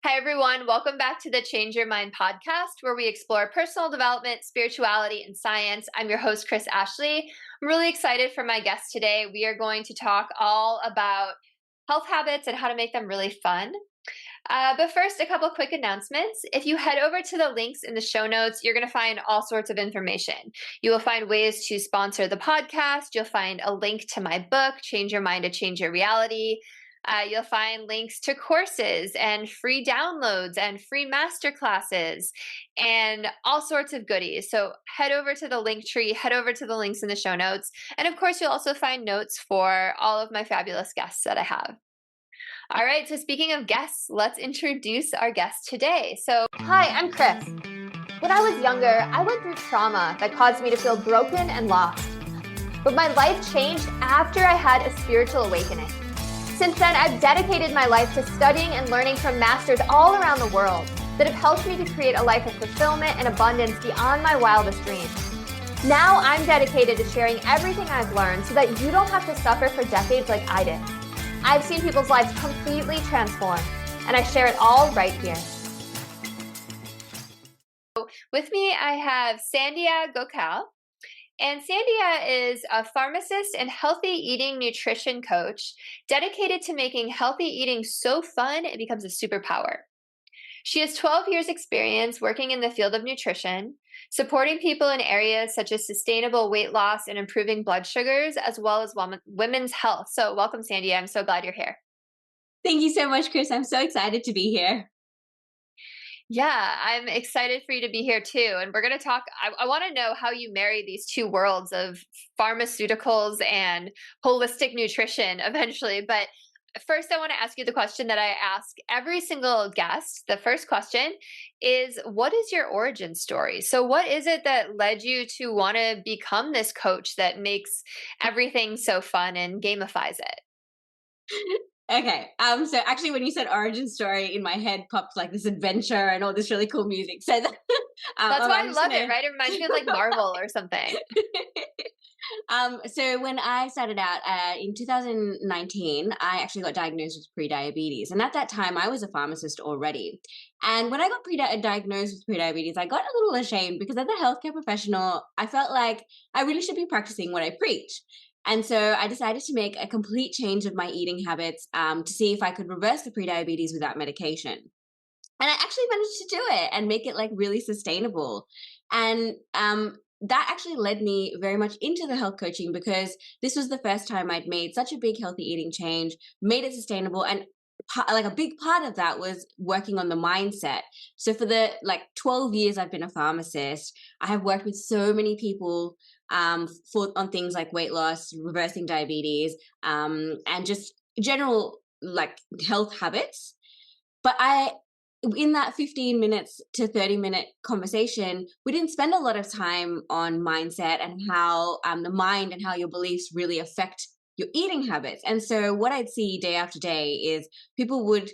Hi, everyone. Welcome back to the Change Your Mind podcast, where we explore personal development, spirituality, and science. I'm your host, Chris Ashley. I'm really excited for my guest today. We are going to talk all about health habits and how to make them really fun. But first, a couple quick announcements. If you head over to the links in the show notes, you're going to find all sorts of information. You will find ways to sponsor the podcast. You'll find a link to my book, Change Your Mind to Change Your Reality. You'll find links to courses and free downloads and free masterclasses and all sorts of goodies. So head over to the link tree, head over to the links in the show notes. And of course, you'll also find notes for all of my fabulous guests that I have. All right, so speaking of guests, let's introduce our guest today. Hi, I'm Chris. When I was younger, I went through trauma that caused me to feel broken and lost. But my life changed after I had a spiritual awakening. Since then, I've dedicated my life to studying and learning from masters all around the world that have helped me to create a life of fulfillment and abundance beyond my wildest dreams. Now I'm dedicated to sharing everything I've learned so that you don't have to suffer for decades like I did. I've seen people's lives completely transform, and I share it all right here. With me, I have Sandhya Gokal. And Sandhya is a pharmacist and healthy eating nutrition coach dedicated to making healthy eating so fun it becomes a superpower. She has 12 years experience working in the field of nutrition, supporting people in areas such as sustainable weight loss and improving blood sugars, as well as women's health. So welcome, Sandhya. I'm so glad you're here. Thank you so much, Chris. I'm so excited to be here. Yeah, I'm excited for you to be here too. And we're going to talk. I want to know how you marry these two worlds of pharmaceuticals and holistic nutrition eventually. But first, I want to ask you the question that I ask every single guest. The first question is, what is your origin story? So, what is it that led you to want to become this coach that makes everything so fun and gamifies it? Okay. So actually when you said origin story, in my head popped like this adventure and all this really cool music. So That's why I love it, right? It reminds me of like Marvel or something. So when I started out in 2019, I actually got diagnosed with pre-diabetes. And at that time, I was a pharmacist already. And when I got diagnosed with pre-diabetes, I got a little ashamed because as a healthcare professional, I felt like I really should be practicing what I preach. And so I decided to make a complete change of my eating habits to see if I could reverse the pre-diabetes without medication. And I actually managed to do it and make it like really sustainable. And that actually led me very much into the health coaching because this was the first time I'd made such a big healthy eating change, made it sustainable, and like a big part of that was working on the mindset. So for the like 12 years I've been a pharmacist, I have worked with so many people on things like weight loss, reversing diabetes, and just general like health habits. But in that 15 minutes to 30-minute conversation, we didn't spend a lot of time on mindset and how the mind and how your beliefs really affect your eating habits. And so what I'd see day after day is people would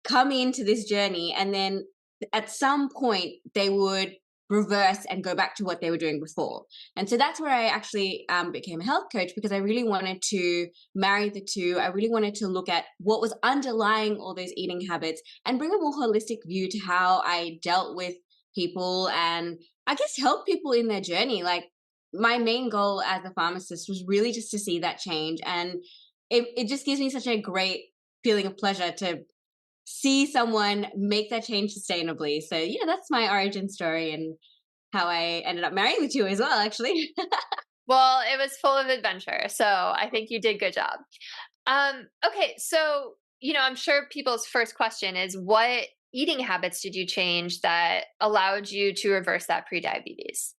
come into this journey and then at some point they would reverse and go back to what they were doing before. And so that's where I actually became a health coach, because I really wanted to marry the two. I really wanted to look at what was underlying all those eating habits and bring a more holistic view to how I dealt with people and I guess help people in their journey. Like my main goal as a pharmacist was really just to see that change. And it just gives me such a great feeling of pleasure to see someone make that change sustainably. So yeah, that's my origin story and how I ended up marrying the two as well, actually. Well, it was full of adventure, so I think you did good job. Okay, so I'm sure people's first question is, what eating habits did you change that allowed you to reverse that prediabetes?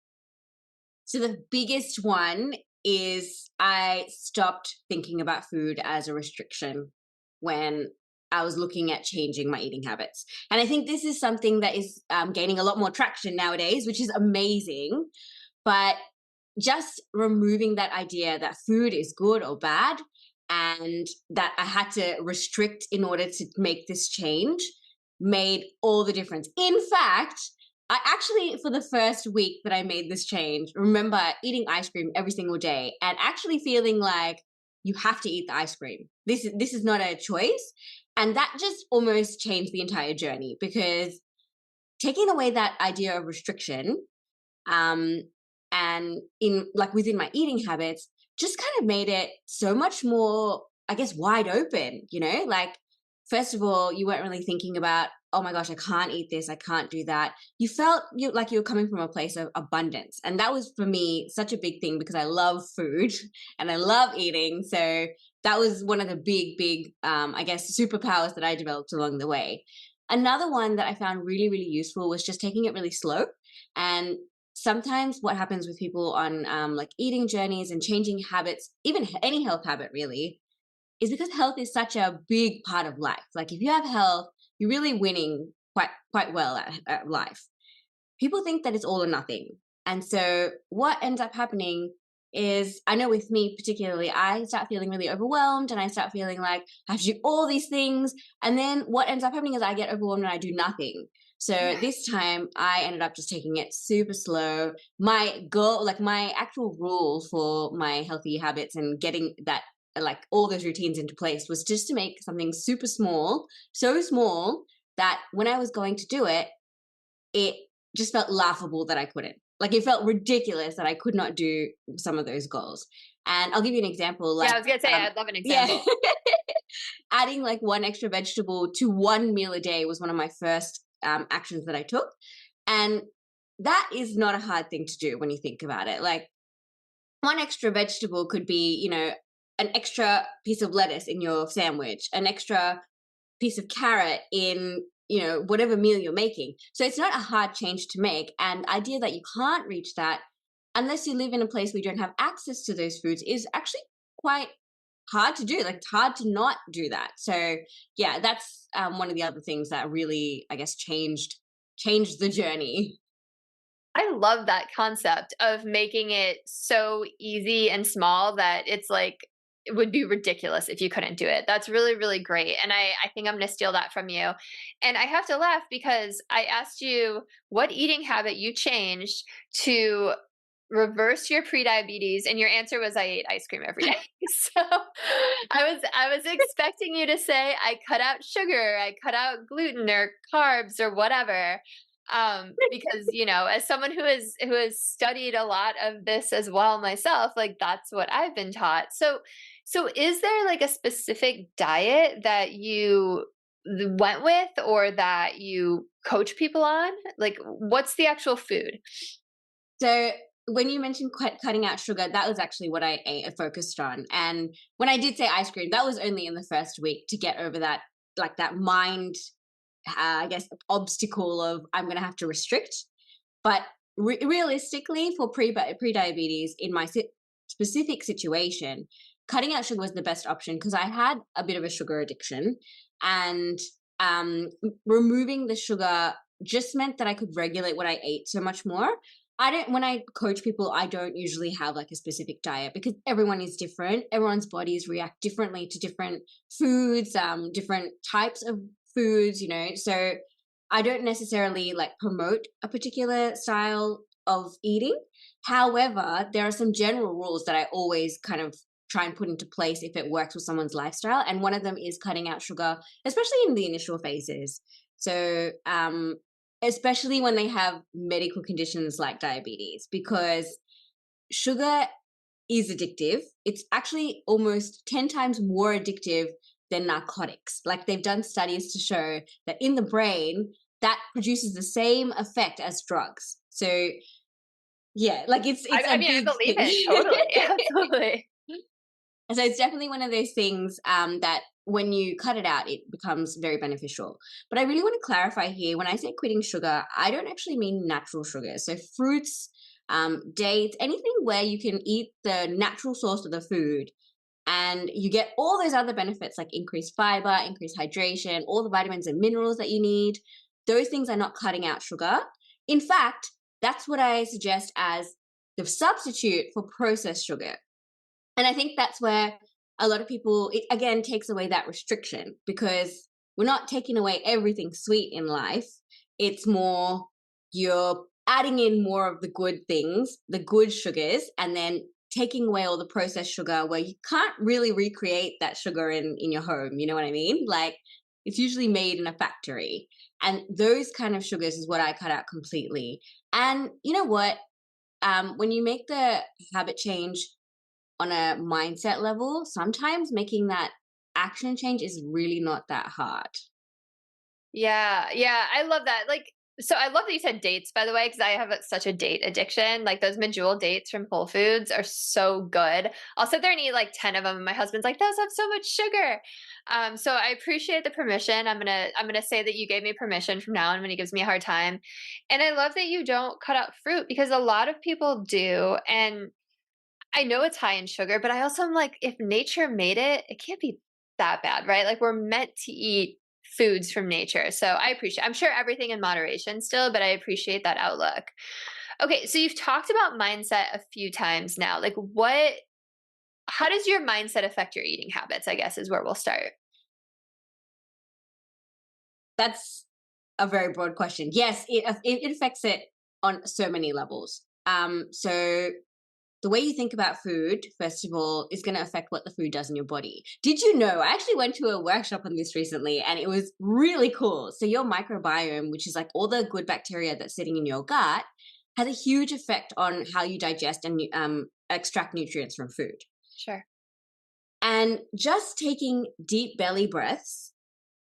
So the biggest one is I stopped thinking about food as a restriction when I was looking at changing my eating habits. And I think this is something that is gaining a lot more traction nowadays, which is amazing. But just removing that idea that food is good or bad and that I had to restrict in order to make this change made all the difference. In fact, I actually, for the first week that I made this change, remember eating ice cream every single day and actually feeling like you have to eat the ice cream. This is not a choice. And that just almost changed the entire journey, because taking away that idea of restriction, um, and in like within my eating habits, just kind of made it so much more, I guess, wide open, like, first of all, you weren't really thinking about, oh my gosh, I can't eat this, I can't do that. You felt like you were coming from a place of abundance. And that was for me such a big thing, because I love food and I love eating. So that was one of the big, I guess, superpowers that I developed along the way. Another one that I found really, really useful was just taking it really slow. And sometimes what happens with people on like eating journeys and changing habits, even any health habit really, is because health is such a big part of life. Like, if you have health, you're really winning quite well at life. People think that it's all or nothing. And so what ends up happening is, I know with me particularly, I start feeling really overwhelmed, and I start feeling like I have to do all these things. And then what ends up happening is I get overwhelmed and I do nothing. So this time I ended up just taking it super slow. My goal, like my actual rule for my healthy habits and getting that, like all those routines into place, was just to make something super small, so small that when I was going to do it, it just felt laughable that I couldn't. Like, it felt ridiculous that I could not do some of those goals. And I'll give you an example. Yeah, Like, I was gonna say I'd love an yeah, example. adding like one extra vegetable to one meal a day was one of my first actions that I took. And that is not a hard thing to do when you think about it. Like, one extra vegetable could be, an extra piece of lettuce in your sandwich, an extra piece of carrot in, whatever meal you're making. So it's not a hard change to make. And the idea that you can't reach that unless you live in a place where you don't have access to those foods is actually quite hard to do. Like, it's hard to not do that. So yeah, that's one of the other things that really, I guess, changed the journey. I love that concept of making it so easy and small that it's like it would be ridiculous if you couldn't do it. That's really, really great. And I think I'm going to steal that from you. And I have to laugh because I asked you what eating habit you changed to reverse your prediabetes, and your answer was I ate ice cream every day. So I was expecting you to say I cut out sugar, I cut out gluten or carbs or whatever. Because as someone who has studied a lot of this as well myself, like that's what I've been taught. So is there like a specific diet that you went with or that you coach people on? Like, what's the actual food? So when you mentioned cutting out sugar, that was actually what I focused on. And when I did say ice cream, that was only in the first week to get over that, like that mind, I guess, obstacle of I'm going to have to restrict. But realistically, for pre-diabetes, in my specific situation, cutting out sugar was the best option, because I had a bit of a sugar addiction, and removing the sugar just meant that I could regulate what I ate so much more. When I coach people, I don't usually have like a specific diet, because everyone is different. Everyone's bodies react differently to different foods, different types of foods, so I don't necessarily like promote a particular style of eating. However, there are some general rules that I always kind of try and put into place if it works with someone's lifestyle. And one of them is cutting out sugar, especially in the initial phases. So, especially when they have medical conditions like diabetes, because sugar is addictive. It's actually almost 10 times more addictive than narcotics. Like, they've done studies to show that in the brain, that produces the same effect as drugs. So yeah, like it's I a mean, I big believe thing. it totally. Absolutely. So it's definitely one of those things that when you cut it out, it becomes very beneficial. But I really want to clarify here, when I say quitting sugar, I don't actually mean natural sugar. So fruits, dates, anything where you can eat the natural source of the food and you get all those other benefits like increased fiber, increased hydration, all the vitamins and minerals that you need. Those things are not cutting out sugar. In fact, that's what I suggest as the substitute for processed sugar. And I think that's where a lot of people, it again takes away that restriction, because we're not taking away everything sweet in life. It's more you're adding in more of the good things, the good sugars, and then taking away all the processed sugar where you can't really recreate that sugar in your home. You know what I mean? Like, It's usually made in a factory. And those kind of sugars is what I cut out completely. And you know what? When you make the habit change on a mindset level, sometimes making that action change is really not that hard. Yeah, yeah, I love that. Like, so I love that you said dates, by the way, because I have such a date addiction. Like those Medjool dates from Whole Foods are so good. I'll sit there and eat like 10 of them, and my husband's like, "Those have so much sugar." So I appreciate the permission. I'm gonna say that you gave me permission from now on when he gives me a hard time, and I love that you don't cut out fruit because a lot of people do, and I know it's high in sugar, but I also am like, if nature made it, it can't be that bad, right? Like we're meant to eat foods from nature. So I appreciate, I'm sure everything in moderation still, but I appreciate that outlook. Okay, so you've talked about mindset a few times now. Like how does your mindset affect your eating habits? I guess is where we'll start. That's a very broad question. Yes, it affects it on so many levels. So the way you think about food, first of all, is going to affect what the food does in your body. Did you know? I actually went to a workshop on this recently and it was really cool. So, your microbiome, which is like all the good bacteria that's sitting in your gut, has a huge effect on how you digest and extract nutrients from food. Sure. And just taking deep belly breaths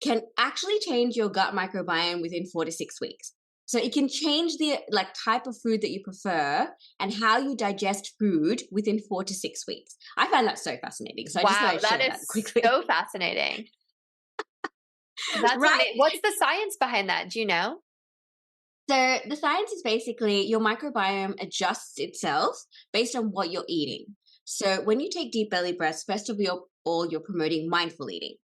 can actually change your gut microbiome within 4 to 6 weeks. So it can change the type of food that you prefer and how you digest food within 4 to 6 weeks. I find that so fascinating. So I just thought Wow, I'd that share is that quickly. so fascinating. That's Right? amazing. What's the science behind that? Do you know? So the science is basically your microbiome adjusts itself based on what you're eating. So when you take deep belly breaths, first of all, you're promoting mindful eating.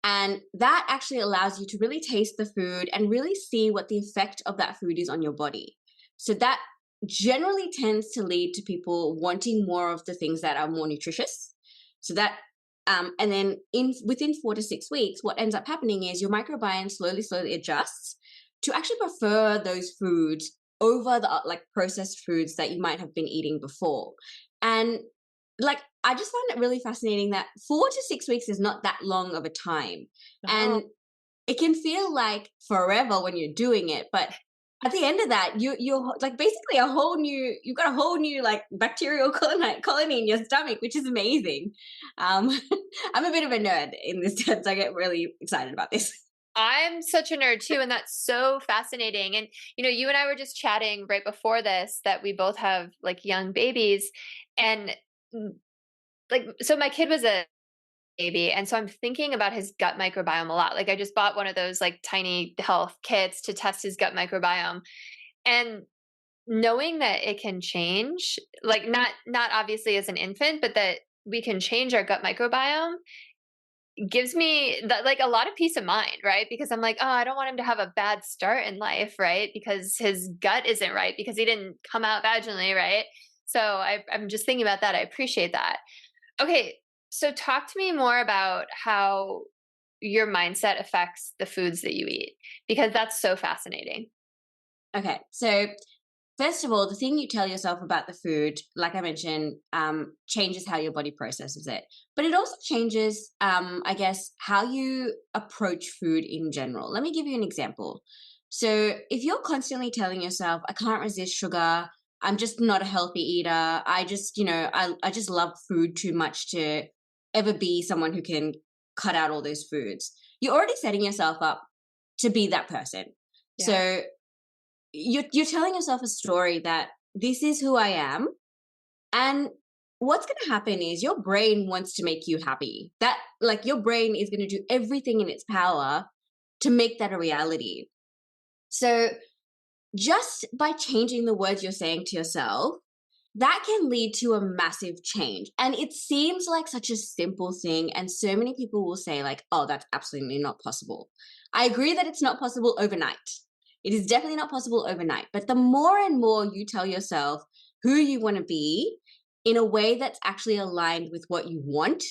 And that actually allows you to really taste the food and really see what the effect of that food is on your body. So that generally tends to lead to people wanting more of the things that are more nutritious. So that, and then within 4 to 6 weeks, what ends up happening is your microbiome slowly adjusts to actually prefer those foods over the processed foods that you might have been eating before. And I just find it really fascinating that 4 to 6 weeks is not that long of a time. Oh. And it can feel like forever when you're doing it, but at the end of that, you're like basically you've got a whole new bacterial colony in your stomach, which is amazing. Um, I'm a bit of a nerd in this sense. I get really excited about this. I'm such a nerd too, and that's so fascinating. And you and I were just chatting right before this that we both have like young babies, and so my kid was a baby, and so I'm thinking about his gut microbiome a lot. Like I just bought one of those like tiny health kits to test his gut microbiome, and knowing that it can change, like not obviously as an infant, but that we can change our gut microbiome gives me that like a lot of peace of mind, right? Because I'm like, oh, I don't want him to have a bad start in life, right? Because his gut isn't right, because he didn't come out vaginally, right? So I'm just thinking about that. I appreciate that. Okay, so talk to me more about how your mindset affects the foods that you eat, because that's so fascinating. Okay, so first of all, the thing you tell yourself about the food, like I mentioned, changes how your body processes it. But it also changes, I guess, how you approach food in general. Let me give you an example. So if you're constantly telling yourself, I can't resist sugar, I'm just not a healthy eater, I just, I just love food too much to ever be someone who can cut out all those foods, you're already setting yourself up to be that person. Yeah. So you're telling yourself a story that this is who I am, and what's going to happen is your brain wants to make you happy. That your brain is going to do everything in its power to make that a reality. So just by changing the words you're saying to yourself, that can lead to a massive change. And it seems like such a simple thing, and so many people will say oh, that's absolutely not possible. I agree that it's not possible overnight. It is definitely not possible overnight. But the more and more you tell yourself who you want to be in a way that's actually aligned with what you want.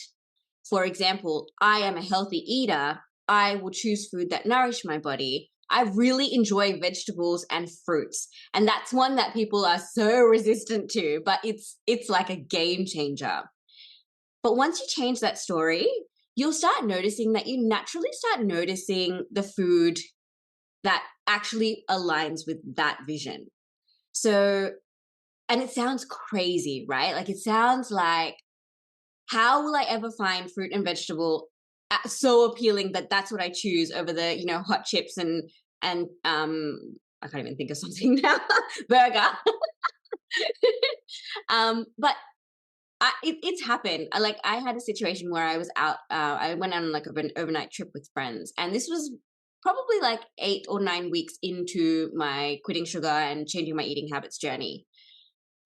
For example, I am a healthy eater. I will choose food that nourish my body. I really enjoy vegetables and fruits. And that's one that people are so resistant to, but it's like a game changer. But once you change that story, you'll start noticing that you naturally start noticing the food that actually aligns with that vision. So, and it sounds crazy, right? Like it sounds like, how will I ever find fruit and vegetable so appealing that that's what I choose over the, hot chips and I can't even think of something now, burger. But it's happened. I had a situation where I was out. I went on like an overnight trip with friends, and this was probably like 8 or 9 weeks into my quitting sugar and changing my eating habits journey.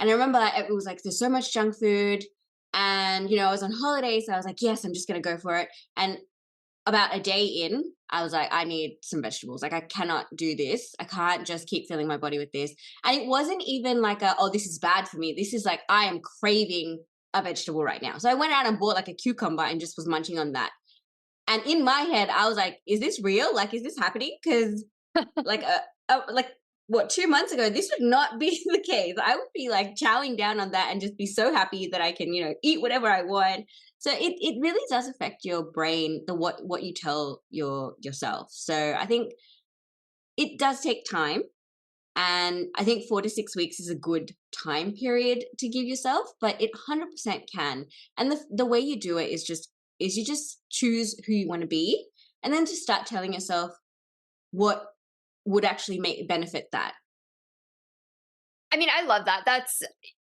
And I remember it was like there's so much junk food, and I was on holiday, so I was like, yes, I'm just gonna go for it. And about a day in, I was like, I need some vegetables. Like, I cannot do this. I can't just keep filling my body with this. And it wasn't even like oh, this is bad for me. This is like, I am craving a vegetable right now. So I went out and bought like a cucumber and just was munching on that. And in my head, I was like, is this real? Like, is this happening? Because like, like what, 2 months ago, this would not be the case. I would be like chowing down on that and just be so happy that I can, eat whatever I want. So it really does affect your brain, what you tell yourself. So I think it does take time. And I think 4 to 6 weeks is a good time period to give yourself, but it 100% can. And the way you do it is you just choose who you want to be, and then just start telling yourself what would actually benefit that. I mean, I love that.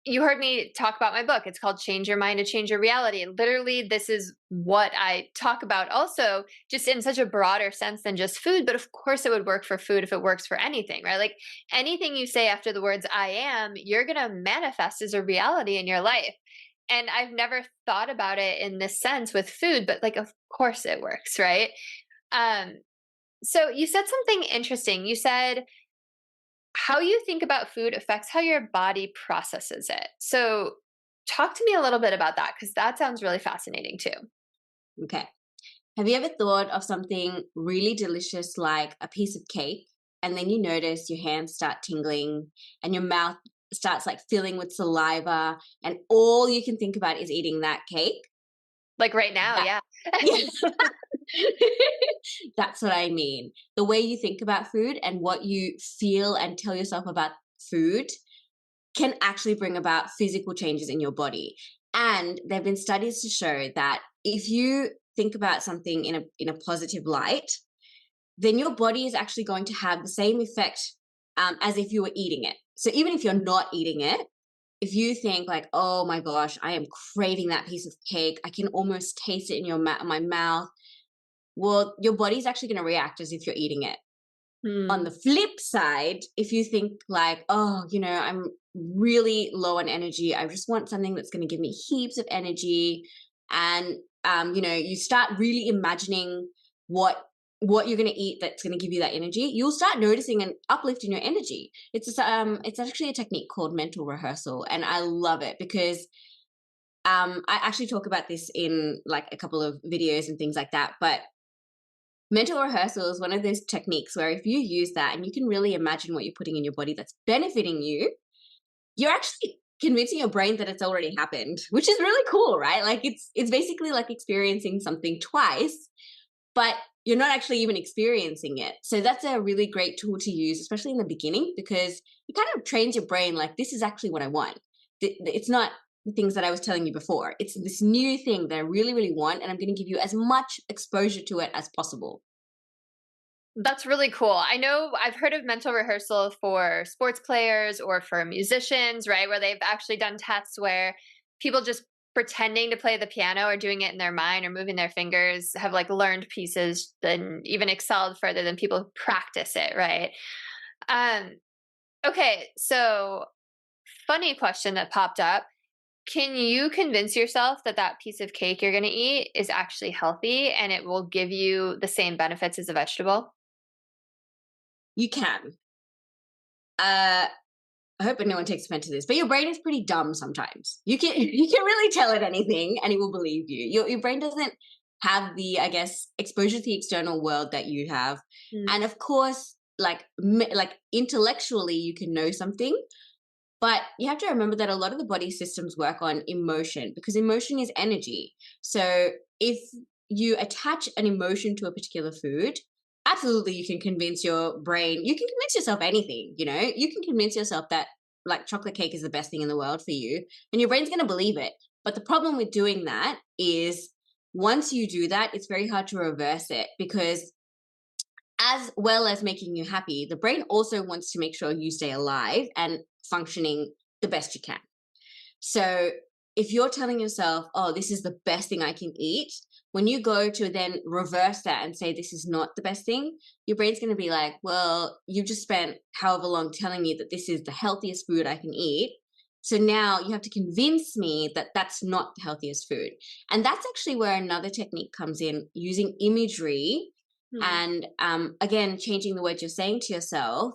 You heard me talk about my book. It's called Change Your Mind to Change Your Reality. And literally, this is what I talk about also, just in such a broader sense than just food. But of course, it would work for food if it works for anything, right? Like anything you say after the words I am, you're going to manifest as a reality in your life. And I've never thought about it in this sense with food, but like, of course it works, right? Um, so you said something interesting. You said, how you think about food affects how your body processes it. So, talk to me a little bit about that because that sounds really fascinating too. Okay. Have you ever thought of something really delicious like a piece of cake, and then you notice your hands start tingling and your mouth starts like filling with saliva, and all you can think about is eating that cake? Like right now, That, yeah. yes. That's what I mean. The way you think about food and what you feel and tell yourself about food can actually bring about physical changes in your body. And there have been studies to show that if you think about something in a positive light, then your body is actually going to have the same effect as if you were eating it. So even if you're not eating it, if you think like, oh my gosh, I am craving that piece of cake, I can almost taste it in my mouth. Well, your body's actually going to react as if you're eating it. On Hmm. the flip side, if you think like, oh, I'm really low on energy, I just want something that's going to give me heaps of energy, and you start really imagining what you're going to eat that's going to give you that energy, you'll start noticing an uplift in your energy. It's actually a technique called mental rehearsal, and I love it because I actually talk about this in like a couple of videos and things like that. But mental rehearsal is one of those techniques where if you use that and you can really imagine what you're putting in your body that's benefiting you, you're actually convincing your brain that it's already happened, which is really cool, right? Like it's basically like experiencing something twice, but you're not actually even experiencing it. So that's a really great tool to use, especially in the beginning, because it kind of trains your brain like, this is actually what I want. It's not the things that I was telling you before. It's this new thing that I really, really want, and I'm going to give you as much exposure to it as possible. That's really cool. I know I've heard of mental rehearsal for sports players or for musicians, right? Where they've actually done tests where people just pretending to play the piano or doing it in their mind or moving their fingers have like learned pieces and even excelled further than people who practice it, right? Um, okay, so funny question that popped up. Can you convince yourself that that piece of cake you're going to eat is actually healthy and it will give you the same benefits as a vegetable? You can. I hope no one takes offense to this, but your brain is pretty dumb sometimes. You can really tell it anything and it will believe you. Your brain doesn't have the, I guess, exposure to the external world that you have. Mm. And of course, like intellectually you can know something, but you have to remember that a lot of the body systems work on emotion, because emotion is energy. So if you attach an emotion to a particular food, absolutely you can convince your brain, you can convince yourself anything, you know, you can convince yourself that like chocolate cake is the best thing in the world for you, and your brain's going to believe it. But the problem with doing that is once you do that, it's very hard to reverse it, because as well as making you happy, the brain also wants to make sure you stay alive and functioning the best you can. So if you're telling yourself, oh, this is the best thing I can eat, when you go to then reverse that and say this is not the best thing, your brain's going to be like, well, you just spent however long telling me that this is the healthiest food I can eat. So now you have to convince me that that's not the healthiest food. And that's actually where another technique comes in, using imagery and again, changing the words you're saying to yourself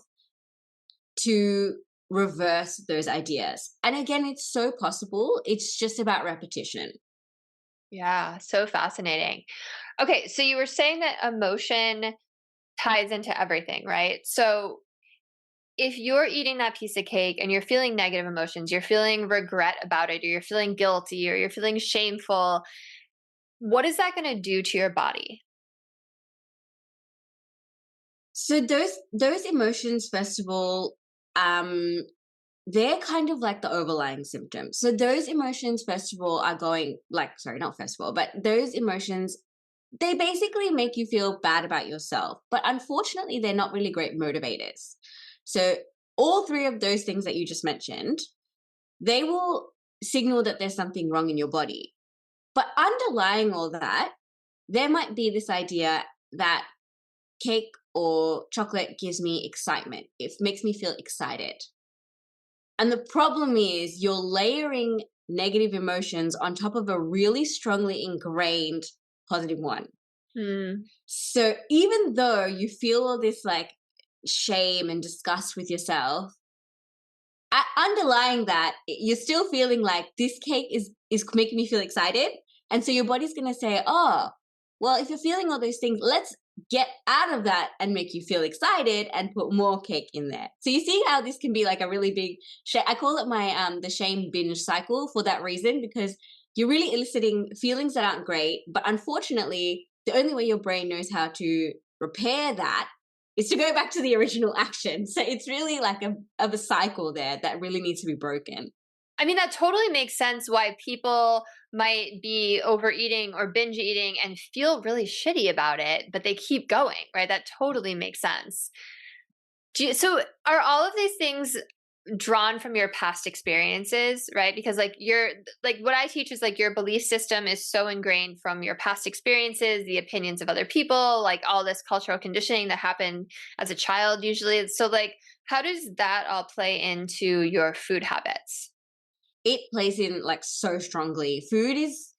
to reverse those ideas. And again, it's so possible. It's just about repetition. Yeah, so fascinating. Okay, so you were saying that emotion ties into everything, right? So if you're eating that piece of cake and you're feeling negative emotions, you're feeling regret about it, or you're feeling guilty, or you're feeling shameful, what is that going to do to your body? So those emotions, first of all, they're kind of like the overlying symptoms. So those emotions, first of all, are going like, sorry, not first of all, but those emotions, they basically make you feel bad about yourself. But unfortunately, they're not really great motivators. So all three of those things that you just mentioned, they will signal that there's something wrong in your body. But underlying all that, there might be this idea that cake or chocolate gives me excitement. It makes me feel excited. And the problem is you're layering negative emotions on top of a really strongly ingrained positive one. So even though you feel all this like shame and disgust with yourself, underlying that, you're still feeling like this cake is making me feel excited. And so your body's going to say, oh, well, if you're feeling all those things, let's get out of that and make you feel excited and put more cake in there. So you see how this can be like a really big I call it my the shame binge cycle for that reason, because you're really eliciting feelings that aren't great, but unfortunately the only way your brain knows how to repair that is to go back to the original action. So it's really like a cycle there that really needs to be broken. I mean, that totally makes sense why people might be overeating or binge eating and feel really shitty about it, but they keep going, right? That totally makes sense. So are all of these things drawn from your past experiences, right? Because like what I teach is like your belief system is so ingrained from your past experiences, the opinions of other people, like all this cultural conditioning that happened as a child usually. So like how does that all play into your food habits? It plays in like so strongly. Food is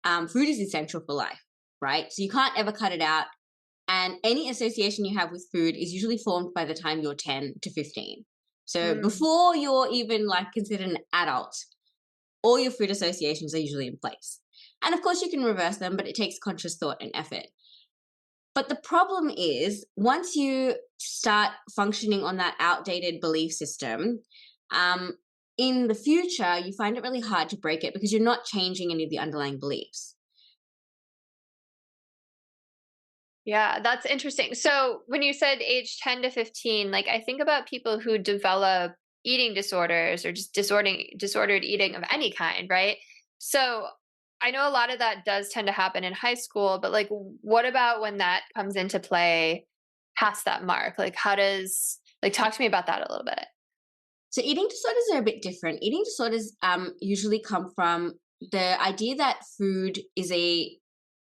essential for life, right? So you can't ever cut it out. And any association you have with food is usually formed by the time you're 10 to 15. So before you're even like considered an adult, all your food associations are usually in place. And of course you can reverse them, but it takes conscious thought and effort. But the problem is once you start functioning on that outdated belief system, in the future, you find it really hard to break it because you're not changing any of the underlying beliefs. Yeah, that's interesting. So when you said age 10 to 15, like I think about people who develop eating disorders or just disordered eating of any kind, right? So I know a lot of that does tend to happen in high school, but like what about when that comes into play past that mark? Like how does like talk to me about that a little bit. So eating disorders are a bit different. Eating disorders usually come from the idea that food is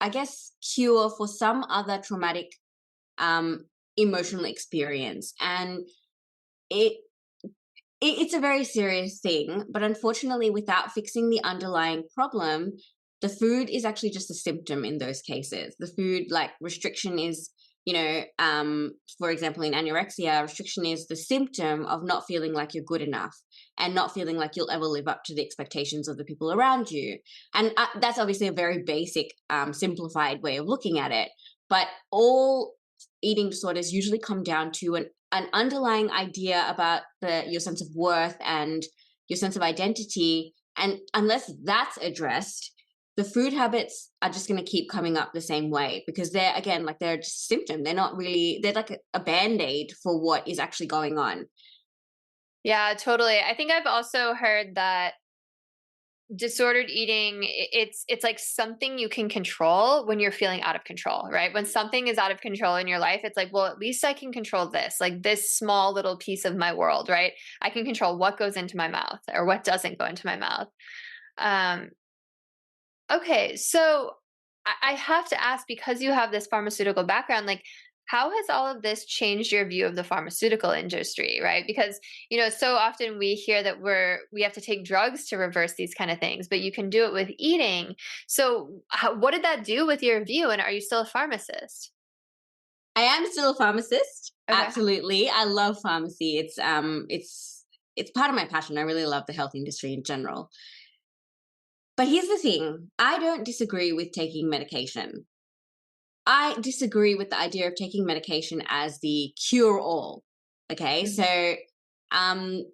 I guess, cure for some other traumatic emotional experience. And it's a very serious thing, but unfortunately, without fixing the underlying problem, the food is actually just a symptom in those cases. The food, like restriction is, for example, in anorexia, restriction is the symptom of not feeling like you're good enough and not feeling like you'll ever live up to the expectations of the people around you. And that's obviously a very basic, simplified way of looking at it. But all eating disorders usually come down to an underlying idea about your sense of worth and your sense of identity. And unless that's addressed, the food habits are just going to keep coming up the same way because they're, again, like they're just a symptom. They're not really, they're like a band-aid for what is actually going on. Yeah, totally. I think I've also heard that disordered eating, it's like something you can control when you're feeling out of control, right? When something is out of control in your life, it's like, well, at least I can control this, like this small little piece of my world, right? I can control what goes into my mouth or what doesn't go into my mouth. um okay, so I have to ask, because you have this pharmaceutical background, like, how has all of this changed your view of the pharmaceutical industry, right? Because, so often we hear that we have to take drugs to reverse these kind of things, but you can do it with eating. So, what did that do with your view? And are you still a pharmacist? I am still a pharmacist. Okay. Absolutely. I love pharmacy. It's part of my passion. I really love the health industry in general. But here's the thing, I don't disagree with taking medication. I disagree with the idea of taking medication as the cure all. Okay? Mhm. So,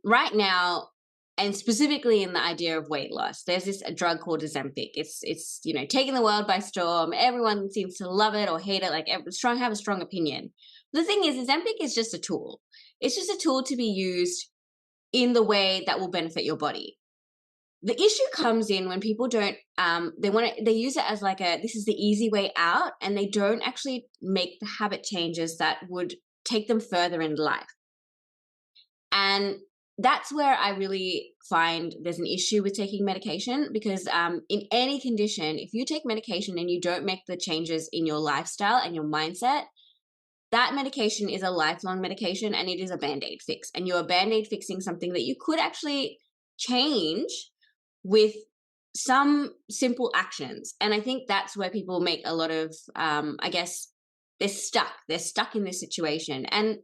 right now, and specifically in the idea of weight loss, there's this a drug called Ozempic. It's taking the world by storm. Everyone seems to love it or hate it. Like have a strong opinion. The thing is, Ozempic is just a tool. It's just a tool to be used in the way that will benefit your body. The issue comes in when people don't they use it as like a this is the easy way out, and they don't actually make the habit changes that would take them further in life. And that's where I really find there's an issue with taking medication because in any condition, if you take medication and you don't make the changes in your lifestyle and your mindset, that medication is a lifelong medication and it is a band-aid fix. And you're band-aid fixing something that you could actually change with some simple actions. And I think that's where people make a lot of, I guess, They're stuck in this situation. And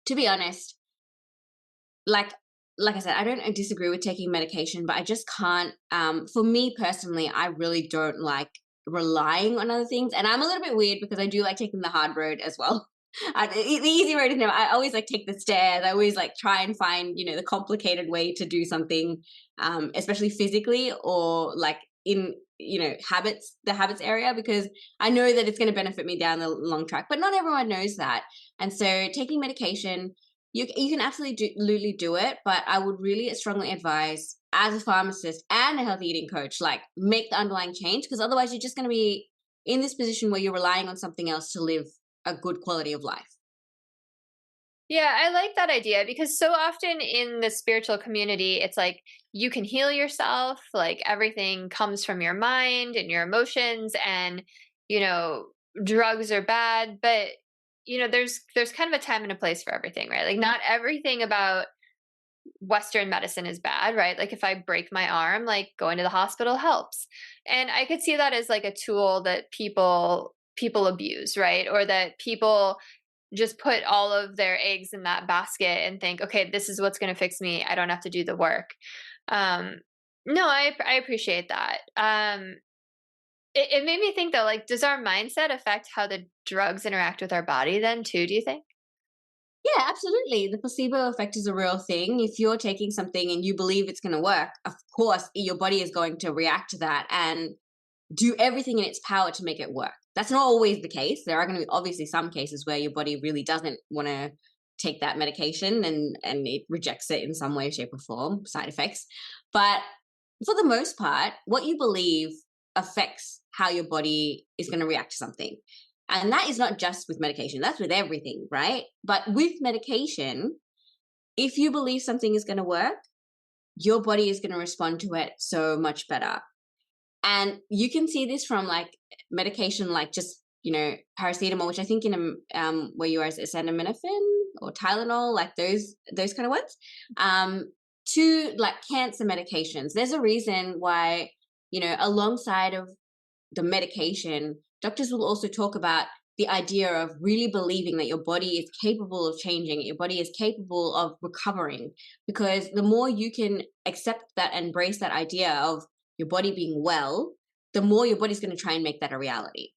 to be honest, like like I said, I don't disagree with taking medication, but I just can't. For me personally, I really don't like relying on other things, and I'm a little bit weird because I do like taking the hard road as well. The easy road is never. I always like take the stairs. I always like try and find the complicated way to do something, especially physically or like in the habits area because I know that it's going to benefit me down the long track. But not everyone knows that, and so taking medication you can absolutely do it, but I would really strongly advise as a pharmacist and a healthy eating coach, like make the underlying change because otherwise you're just going to be in this position where you're relying on something else to live a good quality of life. Yeah, I like that idea because so often in the spiritual community, it's like you can heal yourself, like everything comes from your mind and your emotions, and you know, drugs are bad, but there's kind of a time and a place for everything, right? Like not everything about Western medicine is bad, right? Like if I break my arm, like going to the hospital helps. And I could see that as like a tool that people abuse, right? Or that people just put all of their eggs in that basket and think, okay, this is what's going to fix me. I don't have to do the work. Um, no, I appreciate that. It made me think though, like, does our mindset affect how the drugs interact with our body then too? Do you think? Yeah, absolutely. The placebo effect is a real thing. If you're taking something and you believe it's going to work, of course, your body is going to react to that and do everything in its power to make it work. That's not always the case. There are going to be obviously some cases where your body really doesn't want to take that medication and it rejects it in some way, shape, or form, side effects. But for the most part, what you believe affects how your body is going to react to something. And that is not just with medication, that's with everything, right? But with medication, if you believe something is going to work, your body is going to respond to it so much better. And you can see this from like medication, like just, paracetamol, which I think in where you are is acetaminophen or Tylenol, like those kind of ones, to like cancer medications. There's a reason why, alongside of the medication, doctors will also talk about the idea of really believing that your body is capable of changing, your body is capable of recovering. Because the more you can accept that and embrace that idea of your body being well, the more your body's going to try and make that a reality.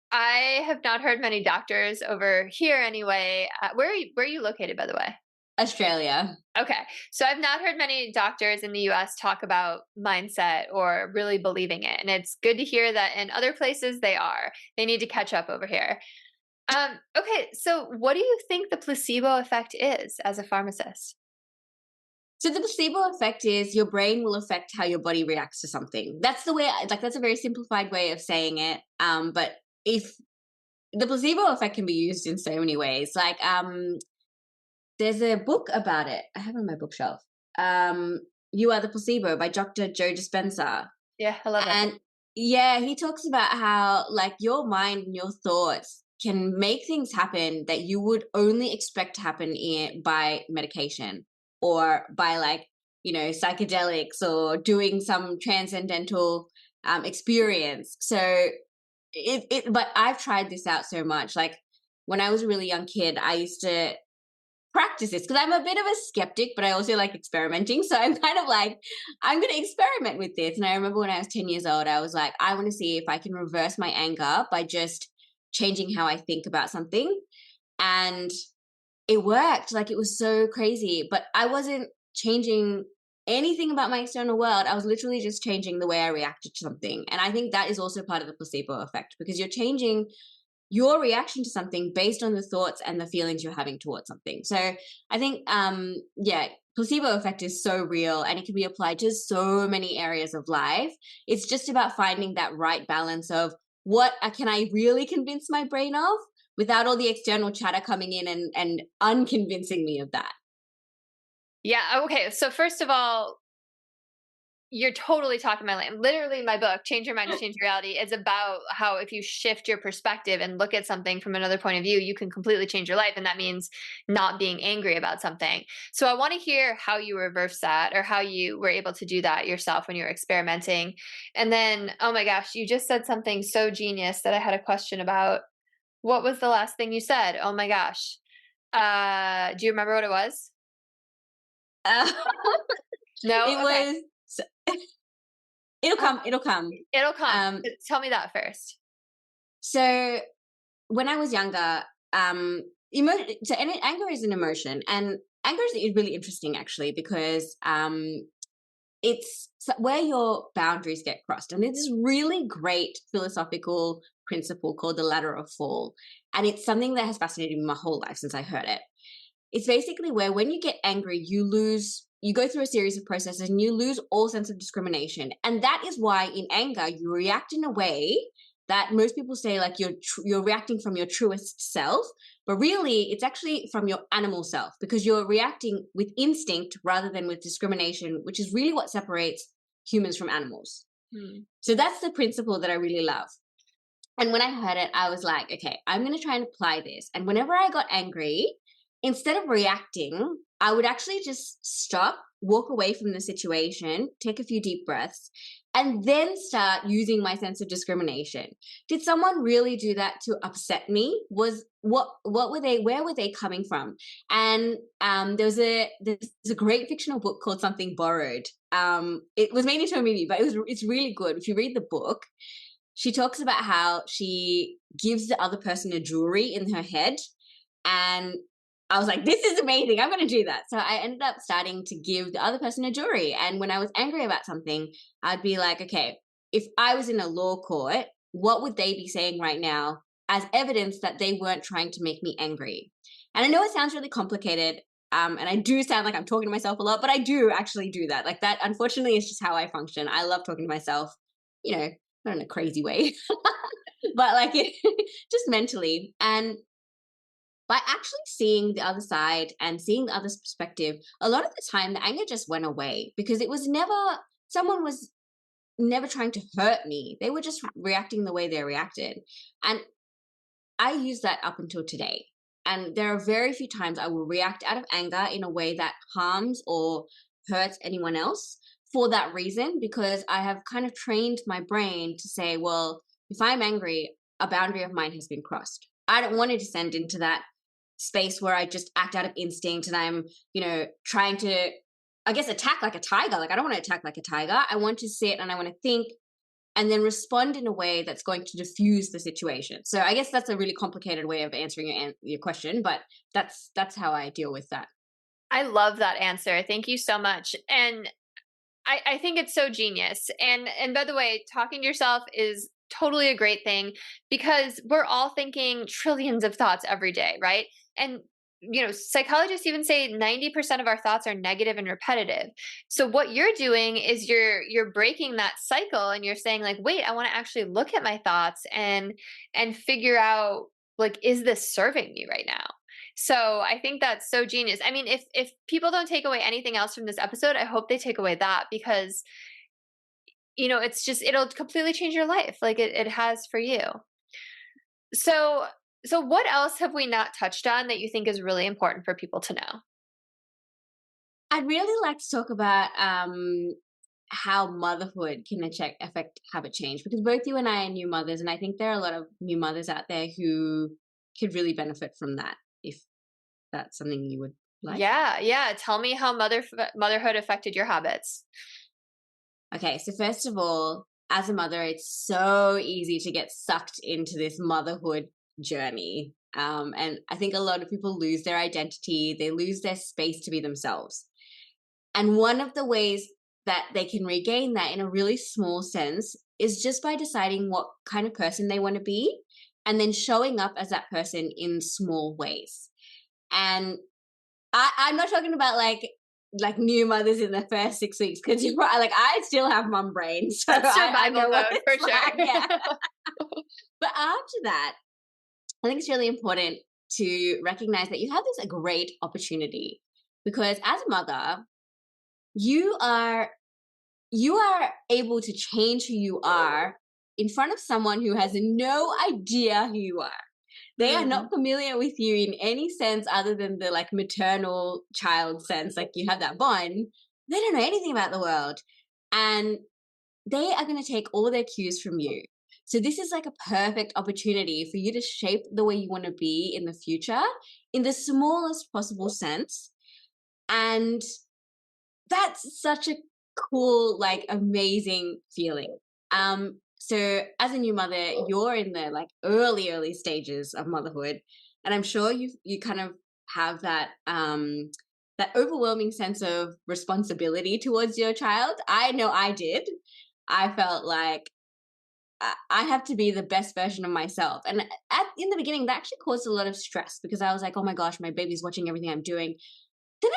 I have not heard many doctors over here anyway. Where are you located, by the way? Australia. Okay. So I've not heard many doctors in the US talk about mindset or really believing it. And it's good to hear that in other places they are. They need to catch up over here. Okay. So what do you think the placebo effect is as a pharmacist? So the placebo effect is your brain will affect how your body reacts to something. That's the way, like, that's a very simplified way of saying it. But if the placebo effect can be used in so many ways, like, there's a book about it. I have it on my bookshelf. You Are the Placebo by Dr. Joe Dispenza. Yeah, I love that book. And yeah, he talks about how like your mind and your thoughts can make things happen that you would only expect to happen by medication or by like, psychedelics or doing some transcendental experience. So but I've tried this out so much. Like when I was a really young kid, I used to practice this because I'm a bit of a skeptic, but I also like experimenting. So I'm kind of like, I'm going to experiment with this. And I remember when I was 10 years old, I was like, I want to see if I can reverse my anger by just changing how I think about something. And it worked. Like it was so crazy, but I wasn't changing anything about my external world. I was literally just changing the way I reacted to something. And I think that is also part of the placebo effect because you're changing your reaction to something based on the thoughts and the feelings you're having towards something. So I think, yeah, placebo effect is so real and it can be applied to so many areas of life. It's just about finding that right balance of what can I really convince my brain of without all the external chatter coming in and unconvincing me of that. Yeah. Okay. So first of all, you're totally talking my language. Literally, my book, Change Your Mind to Change Your Reality, is about how if you shift your perspective and look at something from another point of view, you can completely change your life. And that means not being angry about something. So I want to hear how you reverse that or how you were able to do that yourself when you were experimenting. And then, oh my gosh, you just said something so genius that I had a question about. What was the last thing you said? Oh my gosh. Do you remember what it was? Uh, No? it Okay. was, it'll come, it'll come. It'll come. Um, Tell me that first. so when I was younger, anger is an emotion, and anger is really interesting actually because it's where your boundaries get crossed, and there's this really great philosophical principle called the ladder of fall, and it's something that has fascinated me my whole life since I heard it. It's basically where when you get angry, you go through a series of processes and you lose all sense of discrimination, and that is why in anger you react in a way that most people say like you're reacting from your truest self, but really it's actually from your animal self because you're reacting with instinct rather than with discrimination, which is really what separates humans from animals. So that's the principle that I really love. And when I heard it, I was like, okay, I'm going to try and apply this. And whenever I got angry, instead of reacting, I would actually just stop, walk away from the situation, take a few deep breaths, and then start using my sense of discrimination. Did someone really do that to upset me? What were they, where were they coming from? And there's a great fictional book called Something Borrowed. It was made into a movie, but it's really good. If you read the book, she talks about how she gives the other person a jewelry in her head, and I was like, this is amazing. I'm going to do that. So I ended up starting to give the other person a jury. And when I was angry about something, I'd be like, okay, if I was in a law court, what would they be saying right now as evidence that they weren't trying to make me angry? And I know it sounds really complicated. And I do sound like I'm talking to myself a lot, but I do actually do that. Like that, unfortunately, is just how I function. I love talking to myself, not in a crazy way, but like just mentally. And by actually seeing the other side and seeing the other's perspective, a lot of the time the anger just went away because someone was never trying to hurt me. They were just reacting the way they reacted. And I use that up until today. And there are very few times I will react out of anger in a way that harms or hurts anyone else for that reason, because I have kind of trained my brain to say, well, if I'm angry, a boundary of mine has been crossed. I don't want to descend into that space where I just act out of instinct and I'm, trying to, I guess, attack like a tiger. Like I don't want to attack like a tiger. I want to sit and I want to think and then respond in a way that's going to diffuse the situation. So I guess that's a really complicated way of answering your question, but that's how I deal with that. I love that answer. Thank you so much. And I think it's so genius. And by the way, talking to yourself is totally a great thing because we're all thinking trillions of thoughts every day, right? And psychologists even say 90% of our thoughts are negative and repetitive. So what you're doing is you're breaking that cycle and you're saying like, wait, I want to actually look at my thoughts and figure out like, is this serving me right now? So I think that's so genius. I mean, if people don't take away anything else from this episode, I hope they take away that because it's just it'll completely change your life like it has for you. So so what else have we not touched on that you think is really important for people to know? I'd really like to talk about how motherhood can affect habit change, because both you and I are new mothers, and I think there are a lot of new mothers out there who could really benefit from that, if that's something you would like. Yeah, yeah. Tell me how motherhood affected your habits. Okay, so first of all, as a mother, it's so easy to get sucked into this motherhood journey. And I think a lot of people lose their identity, they lose their space to be themselves. And one of the ways that they can regain that in a really small sense is just by deciding what kind of person they want to be and then showing up as that person in small ways. And I'm not talking about like new mothers in the first 6 weeks, because you're right, like I still have mum brain, so That's I know survival what mode it's for sure. like, yeah. But after that, I think it's really important to recognize that you have this a great opportunity, because as a mother, you are able to change who you are in front of someone who has no idea who you are. They are not familiar with you in any sense other than the like maternal child sense, like you have that bond. They don't know anything about the world, and they are going to take all their cues from you. So this is like a perfect opportunity for you to shape the way you want to be in the future in the smallest possible sense. And that's such a cool, like amazing feeling. So as a new mother, you're in the like early stages of motherhood, and I'm sure you kind of have that that overwhelming sense of responsibility towards your child. I know I did. I felt like I have to be the best version of myself, and in the beginning, that actually caused a lot of stress, because I was like, oh my gosh, my baby's watching everything I'm doing. Then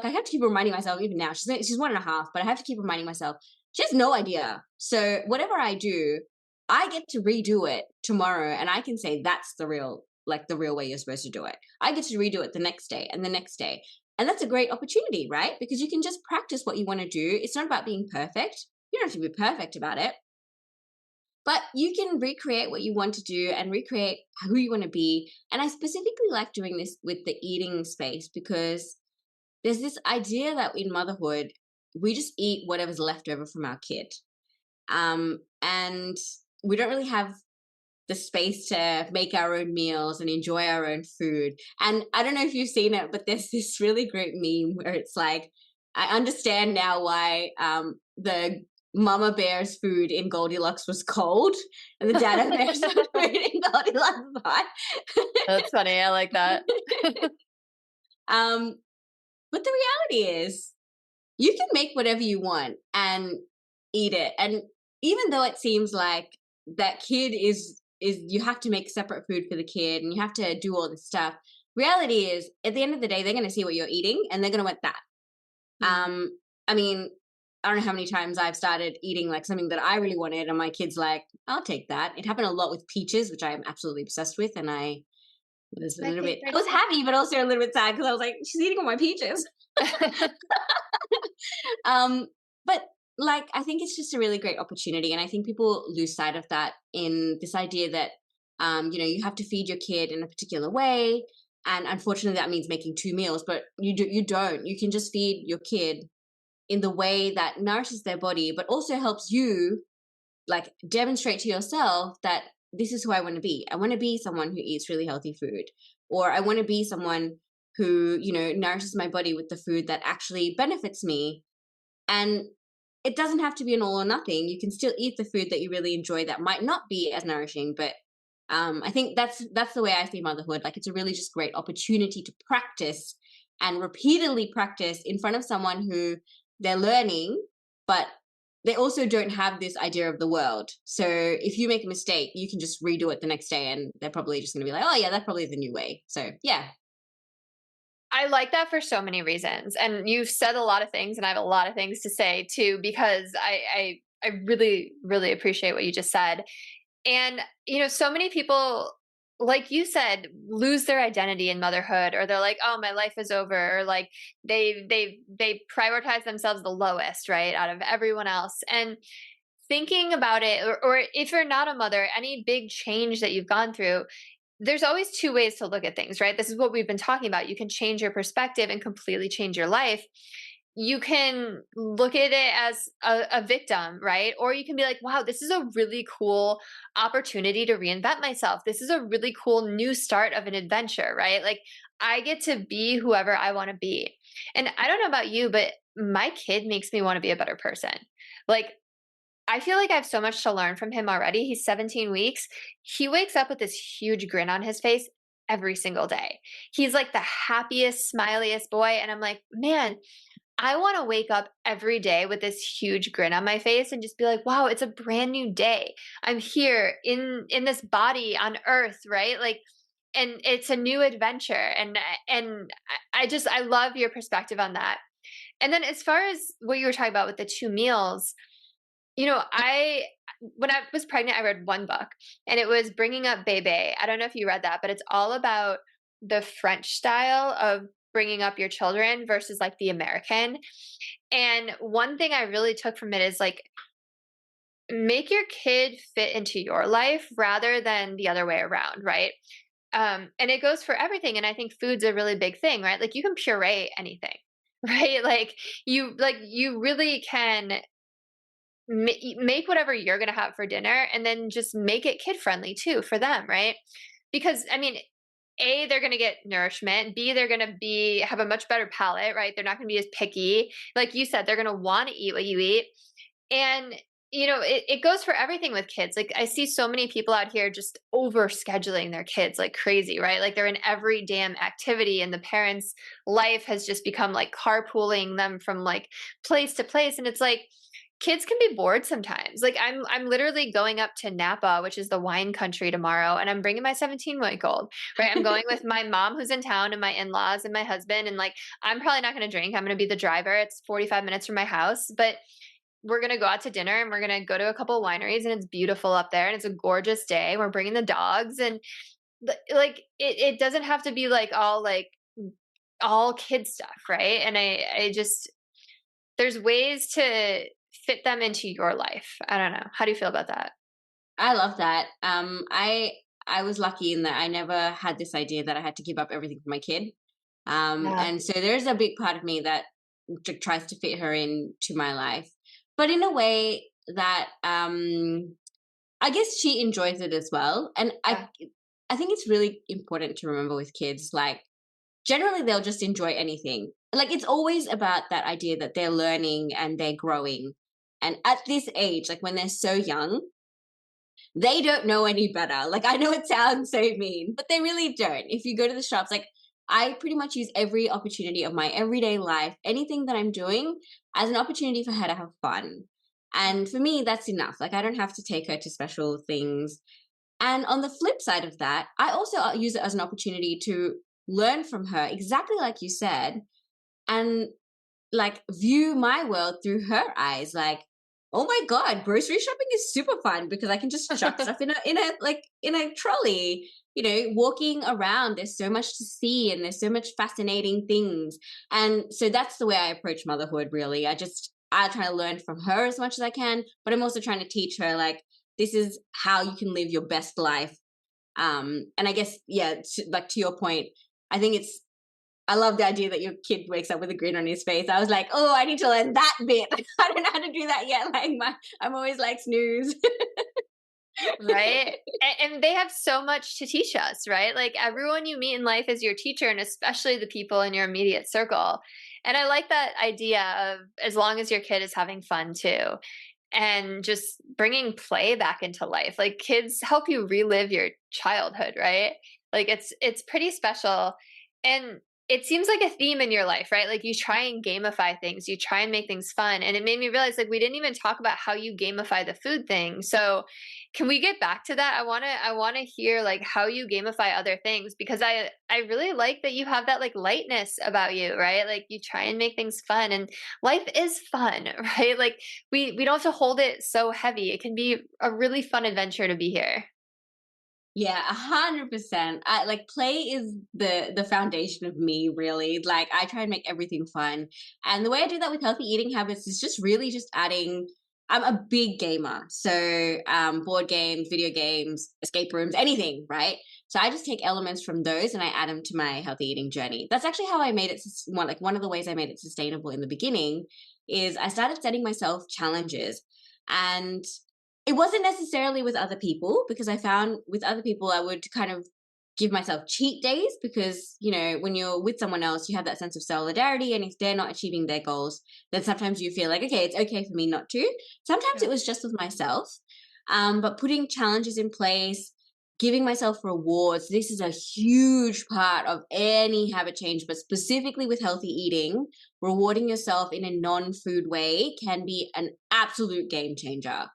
I have to keep reminding myself, even now, she's 1.5, but I have to keep reminding myself, she has no idea. So whatever I do, I get to redo it tomorrow, and I can say that's the real way you're supposed to do it. I get to redo it the next day and the next day. And that's a great opportunity, right? Because you can just practice what you want to do. It's not about being perfect. You don't have to be perfect about it. But you can recreate what you want to do and recreate who you want to be. And I specifically like doing this with the eating space, because there's this idea that in motherhood, we just eat whatever's left over from our kid. And we don't really have the space to make our own meals and enjoy our own food. And I don't know if you've seen it, but there's this really great meme where it's like, I understand now why the mama bear's food in Goldilocks was cold and the dada bear's food in Goldilocks was hot. That's funny. I like that. But the reality is, you can make whatever you want and eat it. And even though it seems like that kid is you have to make separate food for the kid and you have to do all this stuff, reality is, at the end of the day, they're going to see what you're eating and they're going to want that. I mean, I don't know how many times I've started eating like something that I really wanted and my kid's like, I'll take that. It happened a lot with peaches, which I'm absolutely obsessed with, and I was a little bit, I was happy, but also a little bit sad, because I was like, she's eating all my peaches. But like, I think it's just a really great opportunity. And I think people lose sight of that in this idea that, you have to feed your kid in a particular way. And unfortunately that means making 2 meals, but you don't, you can just feed your kid in the way that nourishes their body, but also helps you like demonstrate to yourself that this is who I want to be. I want to be someone who eats really healthy food, or I want to be someone who, nourishes my body with the food that actually benefits me. And it doesn't have to be an all or nothing. You can still eat the food that you really enjoy that might not be as nourishing, but I think that's the way I see motherhood. Like, it's a really just great opportunity to practice and repeatedly practice in front of someone who they're learning, but they also don't have this idea of the world. So if you make a mistake, you can just redo it the next day and they're probably just going to be like, oh yeah, that's probably the new way. So yeah. I like that for so many reasons. And you've said a lot of things, and I have a lot of things to say too, because I really, really appreciate what you just said. And, so many people, like you said, lose their identity in motherhood, or they're like, oh, my life is over, or like they prioritize themselves the lowest, right, out of everyone else. And thinking about it, or if you're not a mother, any big change that you've gone through, there's always two ways to look at things, right? This is what we've been talking about. You can change your perspective and completely change your life. You can look at it as a victim, right? Or you can be like, wow, this is a really cool opportunity to reinvent myself. This is a really cool new start of an adventure, right? Like, I get to be whoever I want to be. And I don't know about you, but my kid makes me want to be a better person. Like, I feel like I have so much to learn from him already. He's 17 weeks. He wakes up with this huge grin on his face every single day. He's like the happiest, smiliest boy. And I'm like, man, I want to wake up every day with this huge grin on my face and just be like, wow, it's a brand new day. I'm here in this body on earth, right? Like, and it's a new adventure. And I love your perspective on that. And then as far as what you were talking about with the two meals, I when I was pregnant, I read one book, and it was Bringing Up Bebe. I don't know if you read that, but it's all about the French style of bringing up your children versus like the American. And one thing I really took from it is like, make your kid fit into your life rather than the other way around, right? And it goes for everything. And I think food's a really big thing, right? Like, you can puree anything, right? Like you really can make whatever you're going to have for dinner, and then just make it kid friendly too for them, right? Because I mean, A, they're going to get nourishment. B, they're going to have a much better palate, right? They're not going to be as picky. Like you said, they're going to want to eat what you eat. And it goes for everything with kids. Like, I see so many people out here just over scheduling their kids like crazy, right? Like, they're in every damn activity, and the parents' life has just become like carpooling them from like place to place. And it's like, kids can be bored sometimes. Like, I'm literally going up to Napa, which is the wine country, tomorrow, and I'm bringing my 17-week-old, right? I'm going with my mom who's in town, and my in-laws and my husband, and like, I'm probably not going to drink. I'm going to be the driver. It's 45 minutes from my house, but we're going to go out to dinner, and we're going to go to a couple of wineries, and it's beautiful up there, and it's a gorgeous day. We're bringing the dogs, and like, it doesn't have to be like all kid stuff, right? And I just, there's ways to fit them into your life. I don't know. How do you feel about that? I love that. I was lucky in that I never had this idea that I had to give up everything for my kid. Yeah. And so there's a big part of me that tries to fit her into my life, but in a way that I guess she enjoys it as well. And Yeah. I think it's really important to remember with kids, like, generally they'll just enjoy anything. Like, it's always about that idea that they're learning and they're growing. And at this age, like when they're so young, they don't know any better. Like, I know it sounds so mean, but they really don't. If you go to the shops, like, I pretty much use every opportunity of my everyday life, anything that I'm doing, as an opportunity for her to have fun. And for me, that's enough. Like, I don't have to take her to special things. And on the flip side of that, I also use it as an opportunity to learn from her, exactly like you said, and like view my world through her eyes. Like, oh my god, grocery shopping is super fun because I can just chuck stuff in a trolley. Walking around, there's so much to see and there's so much fascinating things. And so that's the way I approach motherhood, really. I try to learn from her as much as I can, but I'm also trying to teach her, like, this is how you can live your best life. And I guess, yeah, to your point, I love the idea that your kid wakes up with a grin on his face. I was like, oh, I need to learn that bit. I don't know how to do that yet. Like, I'm always like, snooze. Right. And they have so much to teach us, right? Like, everyone you meet in life is your teacher, and especially the people in your immediate circle. And I like that idea of, as long as your kid is having fun too, and just bringing play back into life. Like, kids help you relive your childhood, right? Like, it's pretty special. And it seems like a theme in your life, right? Like you try and gamify things, you try and make things fun. And it made me realize like we didn't even talk about how you gamify the food thing. So can we get back to that? I wanna hear like how you gamify other things because I really like that you have that like lightness about you, right? Like you try and make things fun and life is fun, right? Like we don't have to hold it so heavy. It can be a really fun adventure to be here. Yeah, 100%. I like play is the foundation of me, really. Like I try and make everything fun. And the way I do that with healthy eating habits is just really just adding I'm a big gamer. So board games, video games, escape rooms, anything, right? So I just take elements from those and I add them to my healthy eating journey. That's actually how I made it one of the ways I made it sustainable in the beginning is I started setting myself challenges. And it wasn't necessarily with other people because I found with other people I would kind of give myself cheat days because, you know, when you're with someone else, you have that sense of solidarity. And if they're not achieving their goals, then sometimes you feel like, okay, it's okay for me not to. Sometimes it was just with myself. But putting challenges in place, giving myself rewards, this is a huge part of any habit change, but specifically with healthy eating, rewarding yourself in a non food way can be an absolute game changer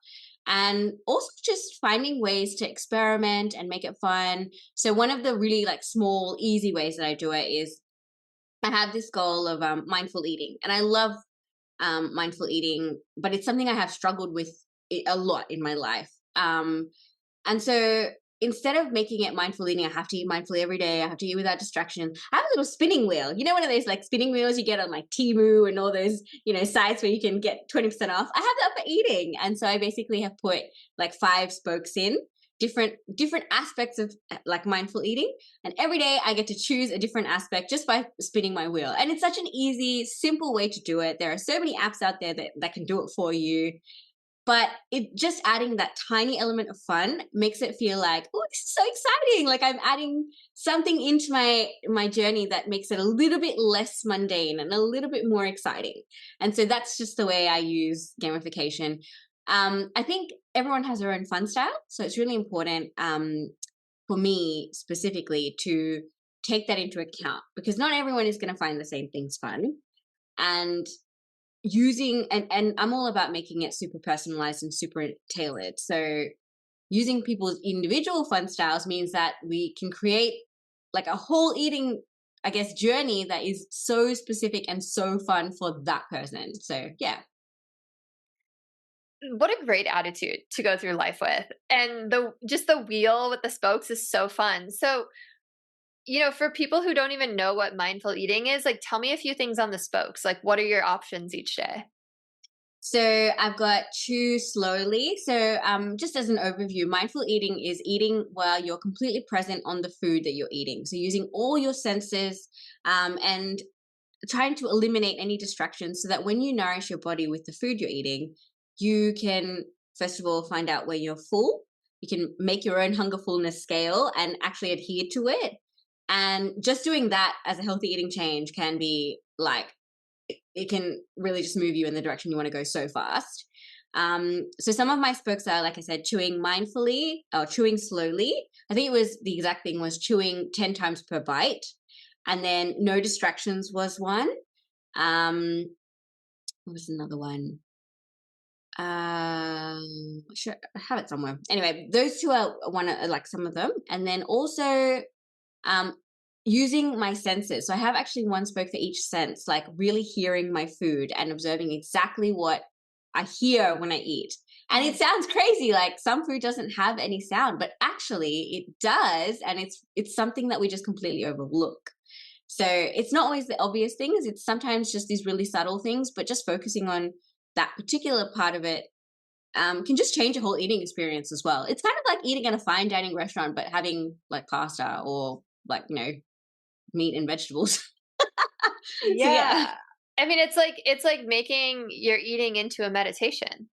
and also just finding ways to experiment and make it fun. So one of the really like small easy ways that I do it is I have this goal of mindful eating, and I love mindful eating, but it's something I have struggled with a lot in my life. And so instead of making it mindful eating, I have to eat mindfully every day. I have to eat without distraction. I have a little spinning wheel. You know, one of those like spinning wheels you get on like Temu and all those, you know, sites where you can get 20% off. I have that for eating. And so I basically have put like 5 spokes in different aspects of like mindful eating. And every day I get to choose a different aspect just by spinning my wheel. And it's such an easy, simple way to do it. There are so many apps out there that can do it for you. But it just adding that tiny element of fun makes it feel like, oh, it's so exciting. Like I'm adding something into my journey that makes it a little bit less mundane and a little bit more exciting. And so that's just the way I use gamification. I think everyone has their own fun style. So it's really important for me specifically to take that into account because not everyone is going to find the same things fun. And and I'm all about making it super personalized and super tailored. So using people's individual fun styles means that we can create like a whole eating, I guess, journey that is so specific and so fun for that person. So yeah. What a great attitude to go through life with. And the wheel with the spokes is so fun. So, for people who don't even know what mindful eating is, like tell me a few things on the spokes. Like what are your options each day? So I've got chew slowly. So just as an overview, mindful eating is eating while you're completely present on the food that you're eating. So using all your senses and trying to eliminate any distractions so that when you nourish your body with the food you're eating, you can, first of all, find out where you're full. You can make your own hunger fullness scale and actually adhere to it. And just doing that as a healthy eating change can be like, it can really just move you in the direction you want to go so fast. So some of my spokes are, like I said, chewing mindfully or chewing slowly. I think it was the exact thing was chewing 10 times per bite. And then no distractions was one. What was another one? Sure, I have it somewhere. Anyway, those two are one of like some of them. And then also um using my senses. So I have actually one spoke for each sense, like really hearing my food and observing exactly what I hear when I eat. And it sounds crazy, like some food doesn't have any sound, but actually it does, and it's something that we just completely overlook. So it's not always the obvious things, it's sometimes just these really subtle things, but just focusing on that particular part of it can just change your whole eating experience as well. It's kind of like eating at a fine dining restaurant, but having like pasta or like, meat and vegetables. So yeah. Yeah. I mean, it's like making your eating into a meditation.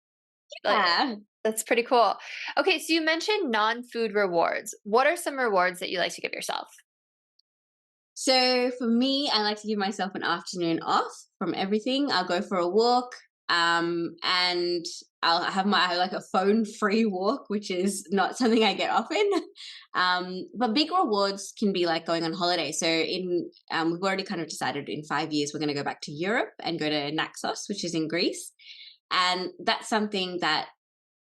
Like Yeah. that's pretty cool. Okay, so you mentioned non-food rewards. What are some rewards that you like to give yourself? So for me, I like to give myself an afternoon off from everything. I'll go for a walk. And I'll have my like a phone-free walk, which is not something I get often. But big rewards can be like going on holiday. So we've already kind of decided in 5 years we're going to go back to Europe and go to Naxos, which is in Greece, and that's something that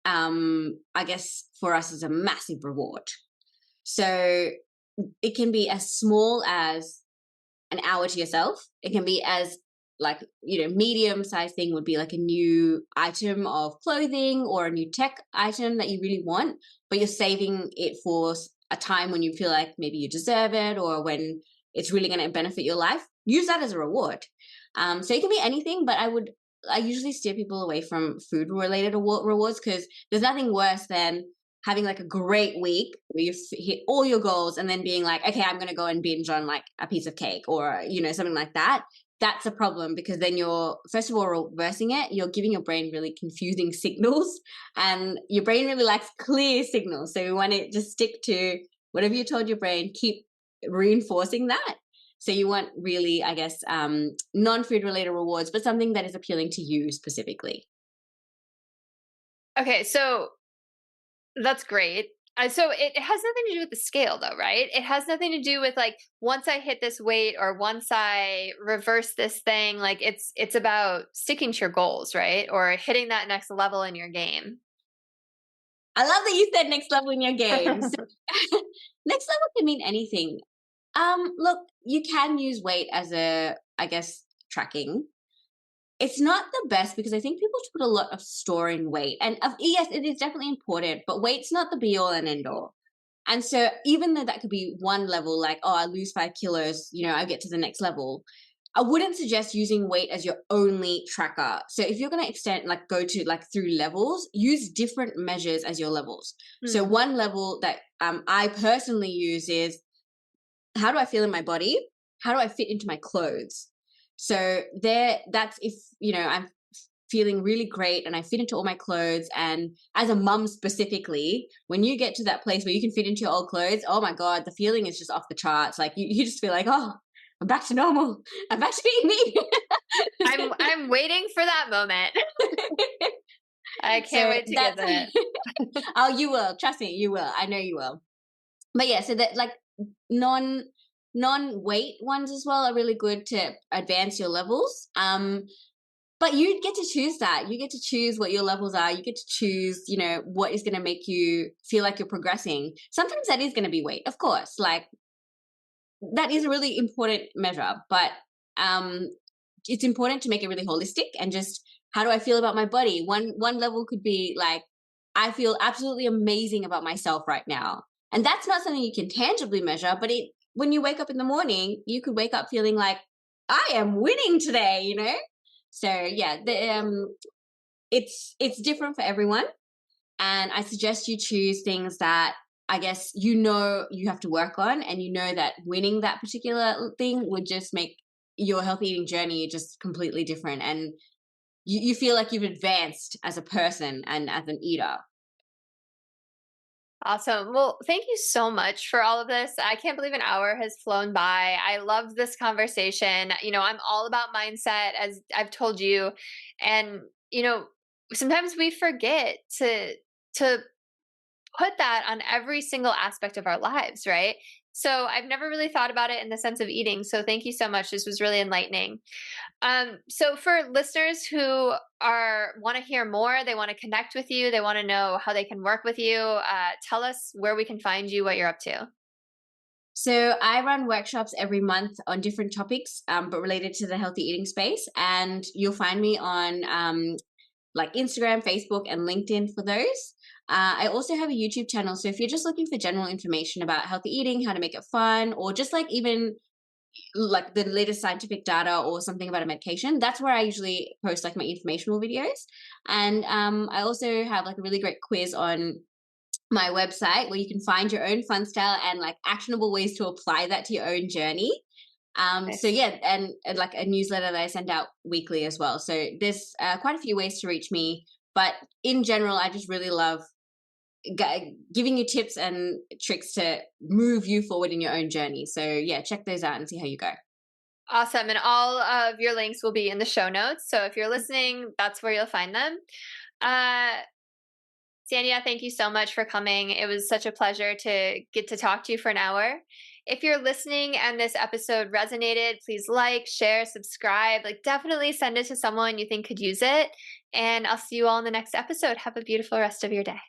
I guess for us is a massive reward. So it can be as small as an hour to yourself. It can be as like, medium sized thing would be like a new item of clothing or a new tech item that you really want, but you're saving it for a time when you feel like maybe you deserve it or when it's really going to benefit your life. Use that as a reward. So it can be anything, but I usually steer people away from food related rewards because there's nothing worse than having like a great week where you've hit all your goals and then being like, okay, I'm going to go and binge on like a piece of cake or, something like that. That's a problem because then you're, first of all, reversing it. You're giving your brain really confusing signals and your brain really likes clear signals. So you want to just stick to whatever you told your brain, keep reinforcing that. So you want really, I guess, non-food related rewards, but something that is appealing to you specifically. Okay, so that's great. So it has nothing to do with the scale though, right? It has nothing to do with like, once I hit this weight or once I reverse this thing, like it's about sticking to your goals, right? Or hitting that next level in your game. I love that you said next level in your game. So, next level can mean anything. Look, you can use weight as I guess, tracking. It's not the best because I think people put a lot of store in weight. And yes, it is definitely important, but weight's not the be all and end all. And so even though that could be one level, like, oh, I lose 5 kilos, I get to the next level. I wouldn't suggest using weight as your only tracker. So if you're going to extend, like go to like through levels, use different measures as your levels. So one level that I personally use is, how do I feel in my body? How do I fit into my clothes? So that's if, I'm feeling really great and I fit into all my clothes. And as a mum specifically, when you get to that place where you can fit into your old clothes, oh my God, the feeling is just off the charts. Like you just feel like, oh, I'm back to normal. I'm back to being me. I'm waiting for that moment. I can't wait to get that. Oh, you will. Trust me, you will. I know you will. But yeah, so that like non-weight ones as well are really good to advance your levels. But you get to choose that. You get to choose what your levels are. You get to choose, what is going to make you feel like you're progressing. Sometimes that is going to be weight, of course. Like that is a really important measure, but it's important to make it really holistic and just, how do I feel about my body? One level could be like, I feel absolutely amazing about myself right now. And that's not something you can tangibly measure, but when you wake up in the morning, you could wake up feeling like, I am winning today, So yeah, it's different for everyone. And I suggest you choose things that I guess you have to work on, and that winning that particular thing would just make your healthy eating journey just completely different. And you feel like you've advanced as a person and as an eater. Awesome. Well, thank you so much for all of this. I can't believe an hour has flown by. I love this conversation. I'm all about mindset, as I've told you. And, sometimes we forget to put that on every single aspect of our lives, right? So I've never really thought about it in the sense of eating. So thank you so much. This was really enlightening. So for listeners who want to hear more, they want to connect with you, they want to know how they can work with you, tell us where we can find you, what you're up to. So I run workshops every month on different topics, but related to the healthy eating space. And you'll find me on like Instagram, Facebook, and LinkedIn for those. I also have a YouTube channel. So if you're just looking for general information about healthy eating, how to make it fun, or just like even like the latest scientific data or something about a medication, that's where I usually post like my informational videos. And I also have like a really great quiz on my website where you can find your own fun style and like actionable ways to apply that to your own journey. Nice. So yeah, and like a newsletter that I send out weekly as well. So there's quite a few ways to reach me, but in general, I just really love giving you tips and tricks to move you forward in your own journey. So yeah, check those out and see how you go. Awesome. And all of your links will be in the show notes. So if you're listening, that's where you'll find them. Uh, Sandhya, thank you so much for coming. It was such a pleasure to get to talk to you for an hour. If you're listening and this episode resonated, please like, share, subscribe. Like, definitely send it to someone you think could use it. And I'll see you all in the next episode. Have a beautiful rest of your day.